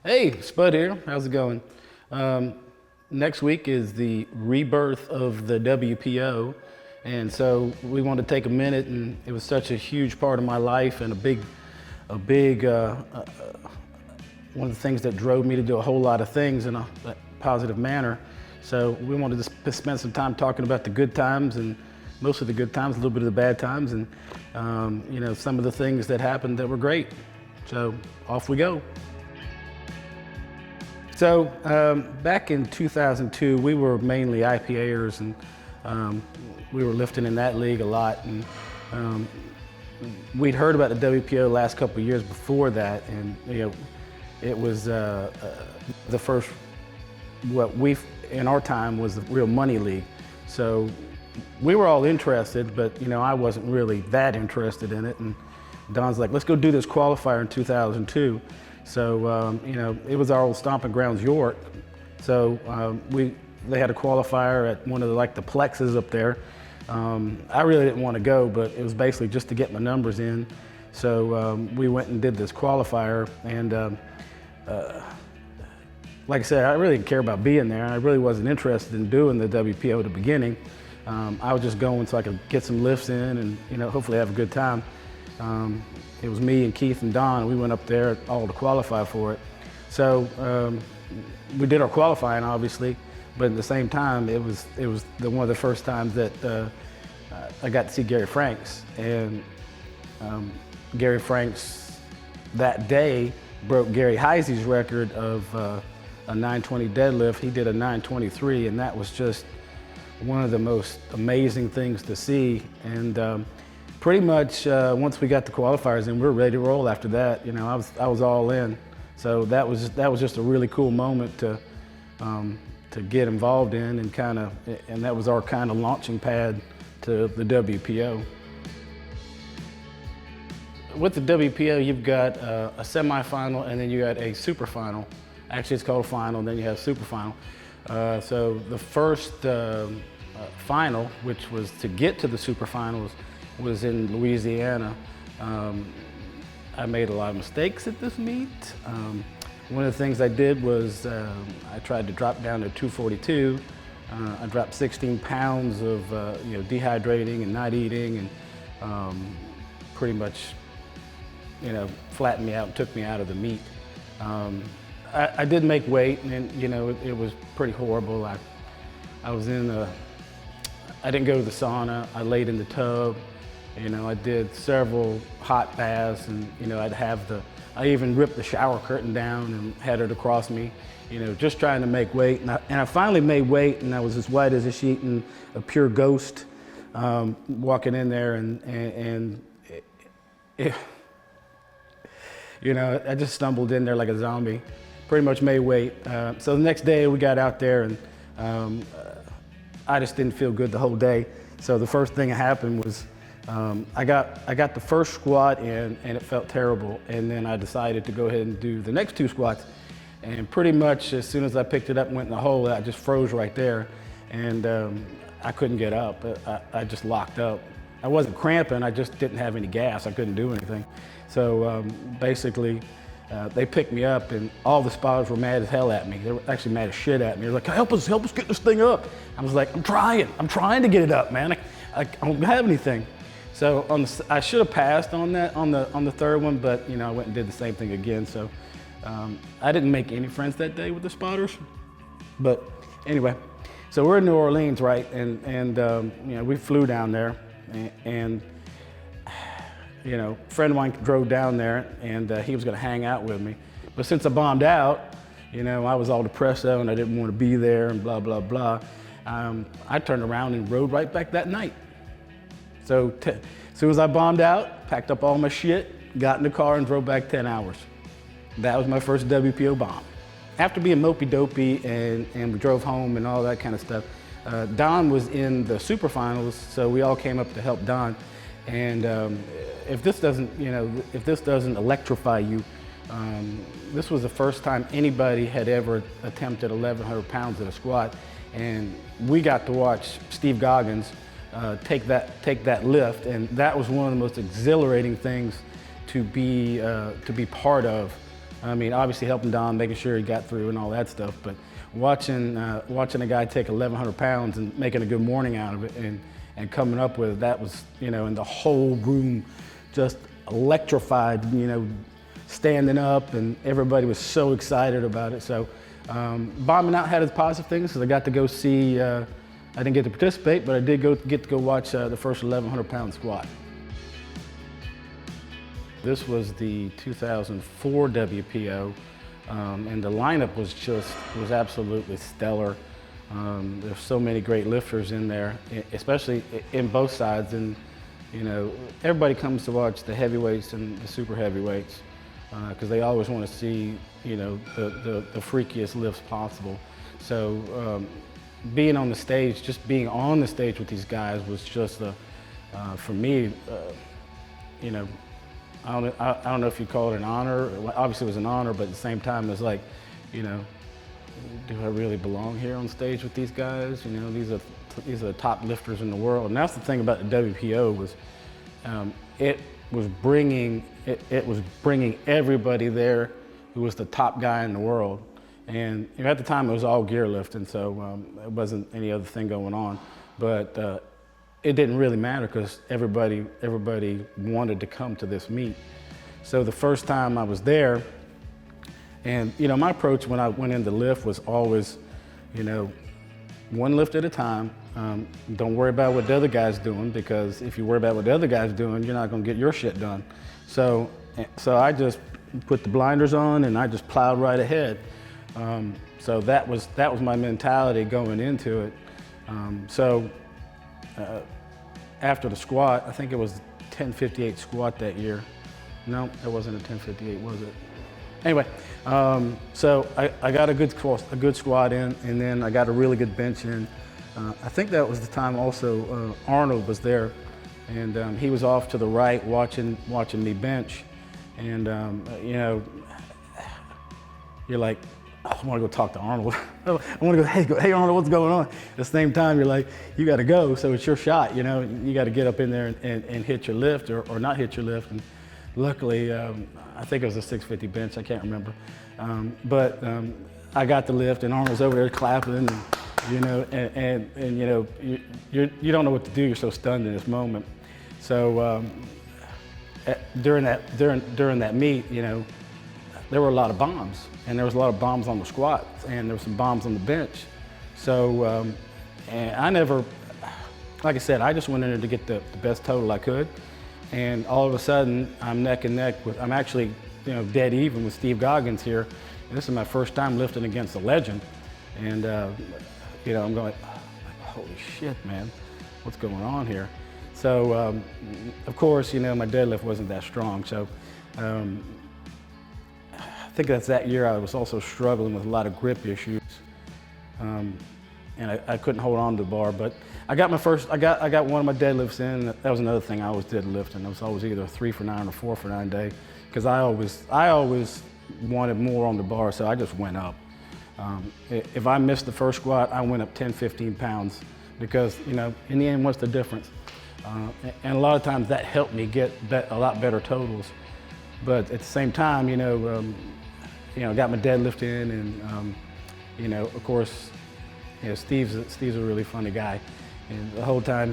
Hey, Spud here. How's it going? Next week is the rebirth of the WPO, and so we wanted to take a minute, and it was such a huge part of my life and a big one of the things that drove me to do a whole lot of things in a positive manner. So we wanted to spend some time talking about the good times, and most of the good times, a little bit of the bad times, and some of the things that happened that were great. So off we go. So back in 2002, we were mainly IPAers, and we were lifting in that league a lot. And we'd heard about the WPO the last couple of years before that, and it was the first, what we in our time was the real money league. So we were all interested, but I wasn't really that interested in it. And Don's like, let's go do this qualifier in 2002. So, it was our old stomping grounds, York. So they had a qualifier at one of the plexes up there. I really didn't want to go, but it was basically just to get my numbers in. So we went and did this qualifier, and like I said, I really didn't care about being there. I really wasn't interested in doing the WPO at the beginning. I was just going so I could get some lifts in and hopefully have a good time. It was me and Keith and Don, and we went up there all to qualify for it. So we did our qualifying, obviously, but at the same time, it was one of the first times that I got to see Gary Franks. And Gary Franks that day broke Gary Heisey's record of a 920 deadlift. He did a 923, and that was just one of the most amazing things to see. And pretty much once we got the qualifiers in, we were ready to roll after that. I was all in. So that was just a really cool moment to get involved in, and that was our kind of launching pad to the WPO. With the WPO, you've got a semifinal, and then you got a super final. Actually, it's called a final, and then you have super final. So the first final, which was to get to the super finals, was in Louisiana. I made a lot of mistakes at this meet. One of the things I did was I tried to drop down to 242. I dropped 16 pounds of dehydrating and not eating, and pretty much flattened me out and took me out of the meet. I did make weight, and it was pretty horrible. I was I didn't go to the sauna. I laid in the tub. I did several hot baths, and I even ripped the shower curtain down and had it across me, just trying to make weight. And I finally made weight, and I was as white as a sheet and a pure ghost, walking in there, and I just stumbled in there like a zombie. Pretty much made weight. So the next day we got out there, and I just didn't feel good the whole day. So the first thing that happened was I got the first squat in, and it felt terrible. And then I decided to go ahead and do the next two squats. And pretty much as soon as I picked it up and went in the hole, I just froze right there. And I couldn't get up. I just locked up. I wasn't cramping, I just didn't have any gas. I couldn't do anything. So basically, they picked me up, and all the spotters were mad as hell at me. They were actually mad as shit at me. They were like, help us get this thing up. I was like, I'm trying to get it up, man. I don't have anything. So I should have passed on that on the third one, but I went and did the same thing again. So I didn't make any friends that day with the spotters. But anyway, so we're in New Orleans, right? And we flew down there, and a friend of mine drove down there, and he was going to hang out with me. But since I bombed out, I was all depressed out, and I didn't want to be there, and blah blah blah. I turned around and rode right back that night. So as soon as I bombed out, packed up all my shit, got in the car, and drove back 10 hours. That was my first WPO bomb. After being mopey-dopey and we drove home and all that kind of stuff, Don was in the super finals, so we all came up to help Don. And if this doesn't electrify you, this was the first time anybody had ever attempted 1,100 pounds at a squat, and we got to watch Steve Goggins take that lift, and that was one of the most exhilarating things to be part of. I mean, obviously helping Don, making sure he got through and all that stuff, but watching a guy take 1,100 pounds and making a good morning out of it and coming up with it, that was, and the whole room just electrified, standing up, and everybody was so excited about it. So bombing out had its positive things, because I got to go see, I didn't get to participate, but I did get to go watch the first 1,100 pound squat. This was the 2004 WPO, and the lineup was absolutely stellar. There's so many great lifters in there, especially in both sides, and everybody comes to watch the heavyweights and the super heavyweights because they always want to see the freakiest lifts possible. So being on the stage, just being on the stage with these guys was just for me, I don't know if you call it an honor. Obviously it was an honor, but at the same time it's like, do I really belong here on stage with these guys? These are the top lifters in the world. And that's the thing about the WPO was, it was bringing everybody there who was the top guy in the world. And at the time it was all gear lifting, so it wasn't any other thing going on. But it didn't really matter because everybody wanted to come to this meet. So the first time I was there, and my approach when I went into lift was always, one lift at a time. Don't worry about what the other guy's doing, because if you worry about what the other guy's doing, you're not gonna get your shit done. So I just put the blinders on and I just plowed right ahead. So that was my mentality going into it. After the squat, I think it was 10:58 squat that year. No, it wasn't a 10:58, was it? Anyway, so I got a good squat in, and then I got a really good bench in. I think that was the time also Arnold was there, and he was off to the right watching me bench, and you're like, oh, I want to go talk to Arnold. I want to go, hey Arnold, what's going on? At the same time, you're like, you got to go, so it's your shot. You got to get up in there and hit your lift or not hit your lift. And luckily, I think it was a 650 bench. I can't remember, but I got the lift, and Arnold's over there clapping, and you don't know what to do. You're so stunned in this moment. So during that meet, there were a lot of bombs, and there was a lot of bombs on the squat, and there were some bombs on the bench. So, and I never, like I said, I just went in there to get the best total I could, and all of a sudden, I'm neck and neck with, I'm actually, dead even with Steve Goggins here, and this is my first time lifting against a legend, and I'm going, holy shit, man, what's going on here? So, of course, my deadlift wasn't that strong, so. I think that's that year I was also struggling with a lot of grip issues, and I couldn't hold on to the bar. But I got one of my deadlifts in. That was another thing I always did lifting. It was always either a 3 for 9 or 4 for 9 day, because I always wanted more on the bar, so I just went up. If I missed the first squat, I went up 10, 15 pounds, because in the end, what's the difference? And a lot of times that helped me get a lot better totals. But at the same time, got my deadlift in, and of course, Steve's a really funny guy, and the whole time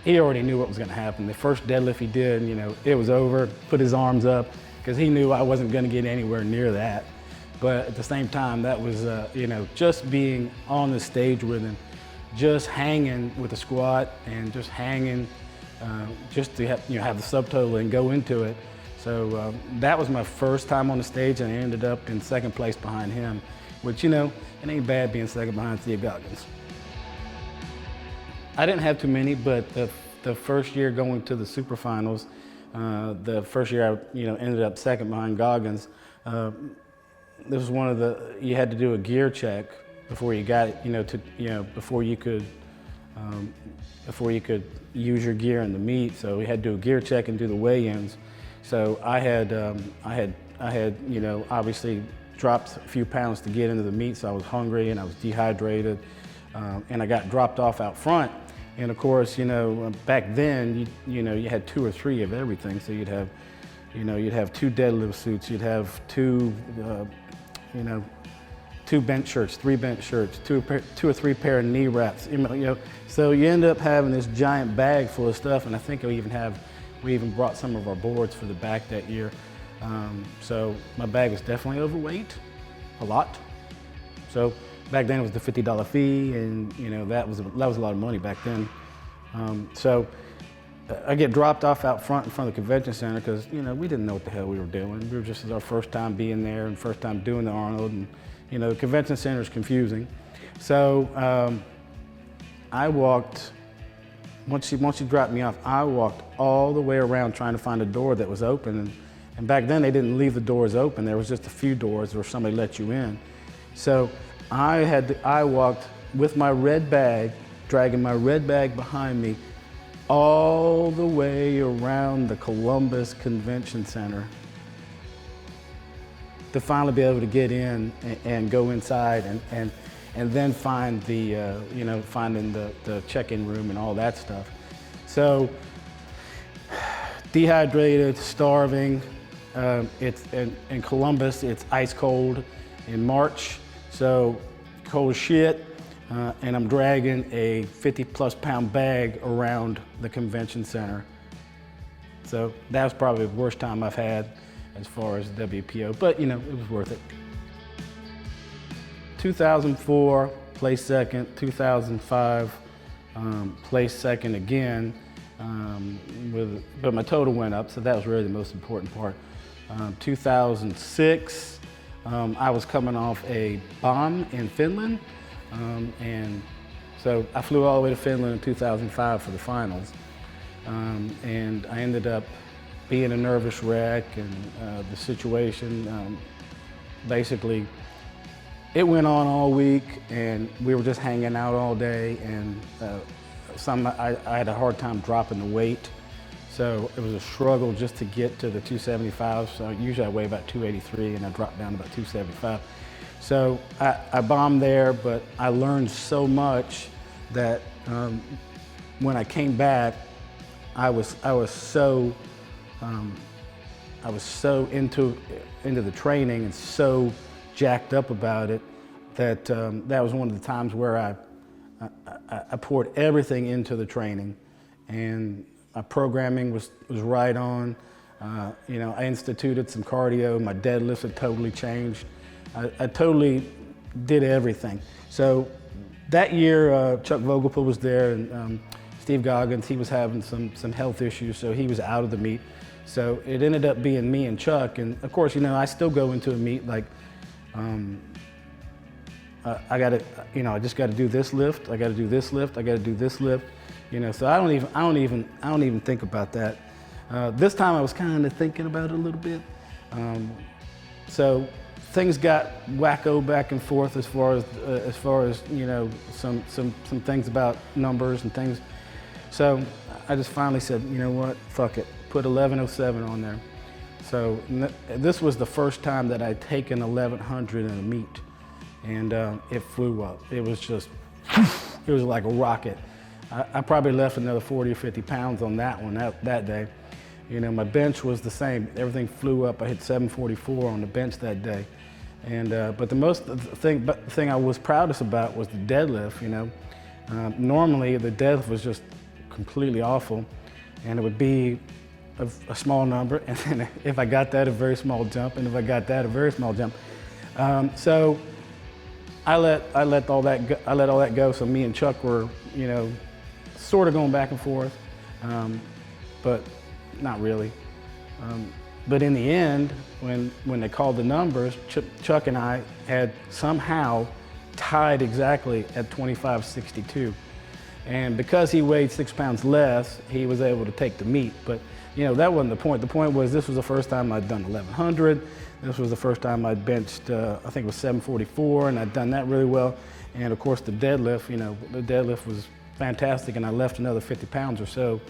he already knew what was going to happen. The first deadlift he did, it was over. Put his arms up, because he knew I wasn't going to get anywhere near that. But at the same time, that was just being on the stage with him, just hanging with the squat and just hanging, just to have the subtotal and go into it. So that was my first time on the stage, and I ended up in second place behind him, which, it ain't bad being second behind Steve Goggins. I didn't have too many, but the first year going to the super finals, the first year I ended up second behind Goggins. This was one of you had to do a gear check before you got it, before you could use your gear in the meet. So we had to do a gear check and do the weigh-ins. So I had obviously dropped a few pounds to get into the meet, so I was hungry and I was dehydrated, and I got dropped off out front. And of course, back then, you had 2 or 3 of everything. So you'd have, You know, you'd have 2 deadlift suits, you'd have 2, you know, 2 bench shirts, 3 bench shirts, 2 or 3 pair of knee wraps. You know, so you end up having this giant bag full of stuff, and I think we even brought some of our boards for the back that year. So my bag was definitely overweight, a lot. So back then it was the $50 fee, and you know that was a lot of money back then. So I get dropped off out front in front of the convention center because you know we didn't know what the hell we were doing. We were just our first time being there and first time doing the Arnold, and you know the convention center is confusing. So I walked. Once she dropped me off, I walked all the way around trying to find a door that was open. And back then they didn't leave the doors open. There was just a few doors where somebody let you in. So I walked with my red bag, dragging my red bag behind me, all the way around the Columbus Convention Center to finally be able to get in and go inside and then find the, you know, finding the check-in room and all that stuff. So dehydrated, starving. It's in Columbus, it's ice cold in March, so cold as shit. And I'm dragging a 50+ pound bag around the convention center. So that was probably the worst time I've had as far as WPO, but you know, it was worth it. 2004, placed second. 2005, placed second again. But my total went up, so that was really the most important part. 2006, I was coming off a bomb in Finland. And so I flew all the way to Finland in 2005 for the finals. And I ended up being a nervous wreck, and the situation, basically, it went on all week, and we were just hanging out all day, and I had a hard time dropping the weight. So it was a struggle just to get to the 275. So usually I weigh about 283, and I dropped down to about 275. So I bombed there, but I learned so much that when I came back, I was so into the training and so jacked up about it that that was one of the times where I poured everything into the training, and my programming was right on. You know, I instituted some cardio. My deadlifts had totally changed. I totally did everything. So that year, Chuck Vogelpool was there, and Steve Goggins, he was having some health issues, so he was out of the meet. So it ended up being me and Chuck, and of course, you know, I still go into a meet like, I gotta, you know, I just gotta do this lift, I gotta do this lift, I gotta do this lift, you know, so I don't even think about that. This time I was kind of thinking about it a little bit. So things got wacko back and forth as far as you know, some things about numbers and things. So I just finally said, you know what, fuck it, put 1107 on there. So this was the first time that I'd taken 1100 in a meet, and it flew up. It was just, it was like a rocket. I probably left another 40 or 50 pounds on that one that day. You know, my bench was the same. Everything flew up. I hit 744 on the bench that day. And but the thing I was proudest about was the deadlift. You know, normally the deadlift was just completely awful, and it would be a small number, and then if I got that, a very small jump, and if I got that, a very small jump. So I let all that go. So me and Chuck were, you know, sort of going back and forth, but not really. But in the end, when they called the numbers, Chuck and I had somehow tied exactly at 25.62. And because he weighed 6 pounds less, he was able to take the meet. But you know, that wasn't the point. The point was this was the first time I'd done 1100. This was the first time I'd benched, I think it was 744, and I'd done that really well. And of course the deadlift, you know, the deadlift was fantastic, and I left another 50 pounds or so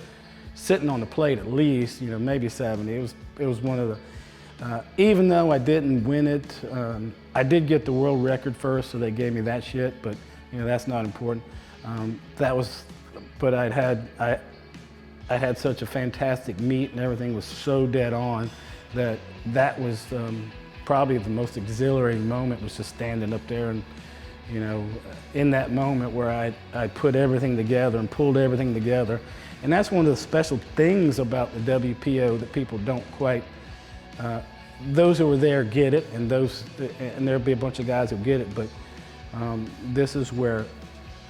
sitting on the plate, at least, you know, maybe 70. It was one of the, even though I didn't win it, I did get the world record first, so they gave me that shit, but you know, that's not important. But I had such a fantastic meet, and everything was so dead on that was probably the most exhilarating moment, was just standing up there and, you know, in that moment where I put everything together and pulled everything together. And that's one of the special things about the WPO that people don't quite, those who were there get it, and there'll be a bunch of guys who get it, but this is where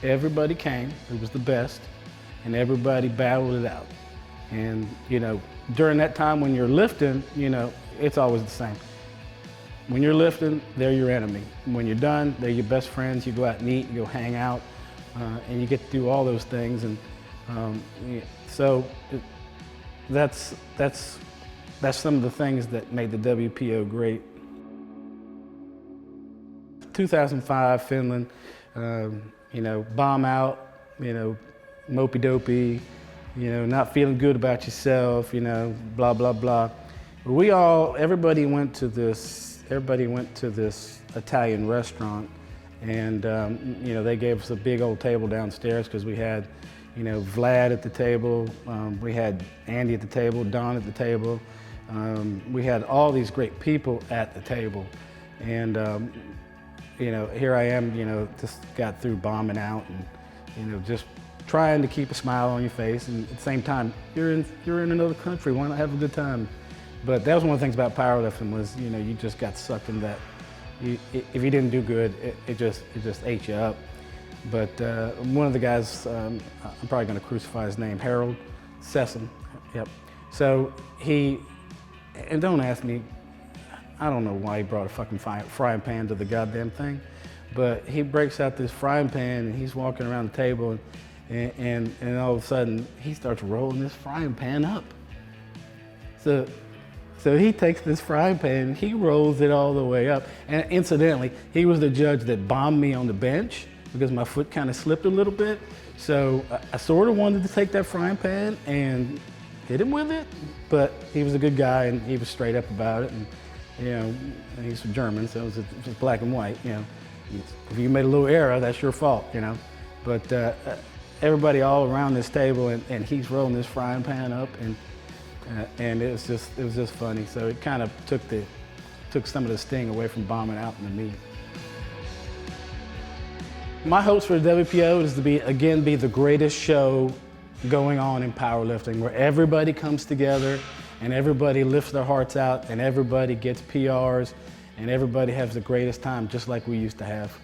everybody came, it was the best, and everybody battled it out. And, you know, during that time when you're lifting, you know, it's always the same. When you're lifting, they're your enemy. When you're done, they're your best friends. You go out and eat, you go hang out, and you get to do all those things. And so that's some of the things that made the WPO great. 2005, Finland, you know, bomb out, you know, mopey dopey, you know, not feeling good about yourself, you know, blah, blah, blah. Everybody went to this Italian restaurant, and you know, they gave us a big old table downstairs because we had, you know, Vlad at the table, we had Andy at the table, Don at the table, we had all these great people at the table, and you know, here I am, you know, just got through bombing out, and you know, just trying to keep a smile on your face, and at the same time, you're in another country, why not have a good time? But that was one of the things about powerlifting, was, you know, you just got sucked in that. If you didn't do good, it just ate you up. But one of the guys, I'm probably going to crucify his name, Harold Sessom. Yep. So and don't ask me, I don't know why he brought a fucking frying pan to the goddamn thing, but he breaks out this frying pan and he's walking around the table, and all of a sudden he starts rolling this frying pan up. So he takes this frying pan, he rolls it all the way up. And incidentally, he was the judge that bombed me on the bench because my foot kind of slipped a little bit. So I sort of wanted to take that frying pan and hit him with it, but he was a good guy and he was straight up about it. And you know, he's from German, so it was black and white. You know, if you made a little error, that's your fault. You know, but everybody all around this table, and he's rolling this frying pan up, and it was just funny. So it kind of took some of the sting away from bombing out in the meet. My hopes for the WPO is to be the greatest show going on in powerlifting, where everybody comes together and everybody lifts their hearts out and everybody gets PRs and everybody has the greatest time, just like we used to have.